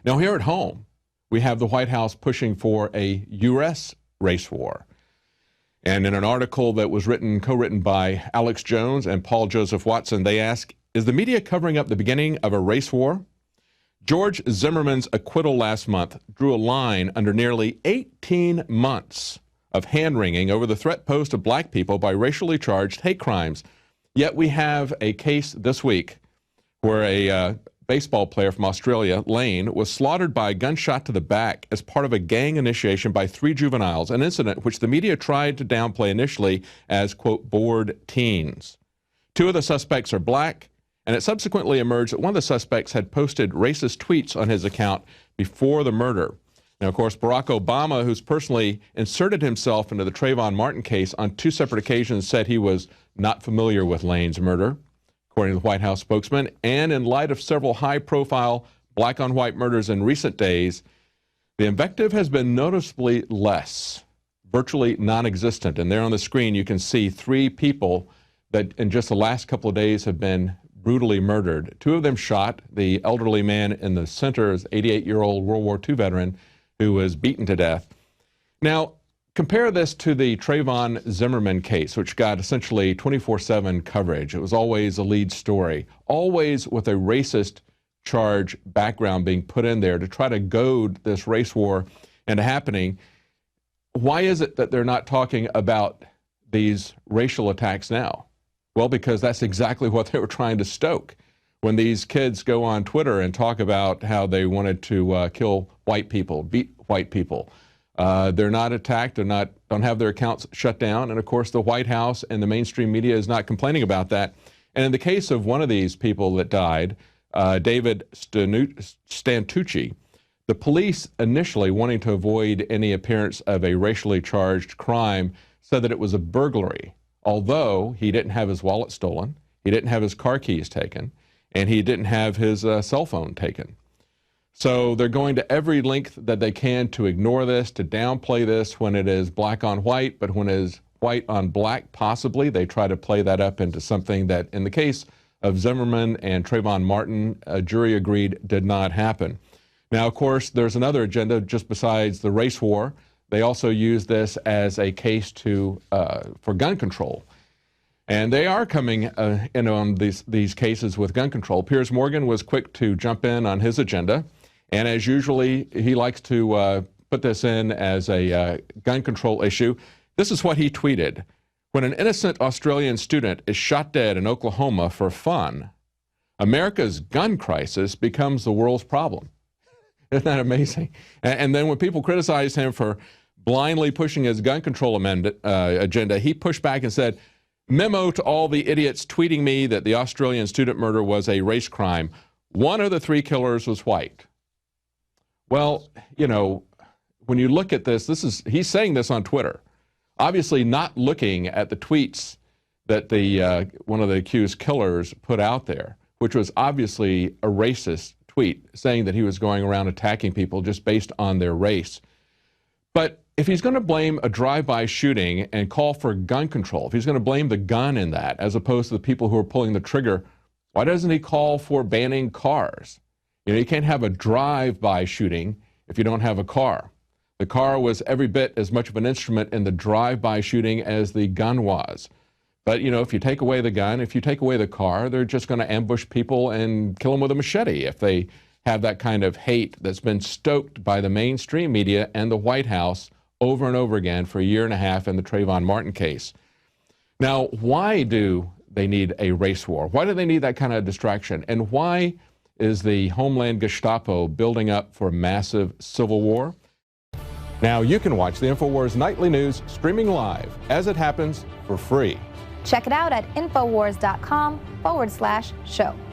Now, here at home, we have the White House pushing for a U.S. race war. And in an article that was co-written by Alex Jones and Paul Joseph Watson, they ask, is the media covering up the beginning of a race war? George Zimmerman's acquittal last month drew a line under nearly 18 months of hand-wringing over the threat posed to black people by racially charged hate crimes. Yet we have a case this week where a baseball player from Australia, Lane, was slaughtered by a gunshot to the back as part of a gang initiation by 3 juveniles, an incident which the media tried to downplay initially as, quote, bored teens. 2 of the suspects are black, and it subsequently emerged that one of the suspects had posted racist tweets on his account before the murder. Now, of course, Barack Obama, who's personally inserted himself into the Trayvon Martin case on 2 separate occasions, said he was not familiar with Lane's murder, according to the White House spokesman. And in light of several high-profile black-on-white murders in recent days, the invective has been noticeably less, virtually non-existent. And there on the screen, you can see 3 people that in just the last couple of days have been brutally murdered. 2 of them shot. The elderly man in the center is an 88-year-old World War II veteran who was beaten to death. Now, compare this to the Trayvon Zimmerman case, which got essentially 24/7 coverage. It was always a lead story, always with a racist charge background being put in there to try to goad this race war into happening. Why is it that they're not talking about these racial attacks now? Well, because that's exactly what they were trying to stoke. When these kids go on Twitter and talk about how they wanted to kill white people, beat white people, they're not attacked, don't have their accounts shut down. And of course, the White House and the mainstream media is not complaining about that. And in the case of one of these people that died, David Stantucci, the police initially, wanting to avoid any appearance of a racially charged crime, said that it was a burglary, although he didn't have his wallet stolen, he didn't have his car keys taken, and he didn't have his cell phone taken. So they're going to every length that they can to ignore this, to downplay this when it is black on white, but when it is white on black, possibly, they try to play that up into something that, in the case of Zimmerman and Trayvon Martin, a jury agreed did not happen. Now, of course, there's another agenda just besides the race war. They also use this as a case for gun control. And they are coming in on these cases with gun control. Piers Morgan was quick to jump in on his agenda. And as usually, he likes to put this in as a gun control issue. This is what he tweeted. When an innocent Australian student is shot dead in Oklahoma for fun, America's gun crisis becomes the world's problem. Isn't that amazing? And then when people criticized him for blindly pushing his gun control agenda, he pushed back and said, memo to all the idiots tweeting me that the Australian student murder was a race crime. 1 of the 3 killers was white. Well, you know, when you look at this, he's saying this on Twitter, obviously not looking at the tweets that one of the accused killers put out there, which was obviously a racist tweet saying that he was going around attacking people just based on their race. But if he's going to blame a drive-by shooting and call for gun control, if he's going to blame the gun in that as opposed to the people who are pulling the trigger, why doesn't he call for banning cars? You know, you can't have a drive-by shooting if you don't have a car. The car was every bit as much of an instrument in the drive-by shooting as the gun was. But, you know, if you take away the gun, if you take away the car, they're just going to ambush people and kill them with a machete if they have that kind of hate that's been stoked by the mainstream media and the White House over and over again for a year and a half in the Trayvon Martin case. Now, why do they need a race war? Why do they need that kind of distraction? And why is the Homeland Gestapo building up for a massive civil war? Now you can watch the InfoWars Nightly News streaming live as it happens for free. Check it out at Infowars.com/show.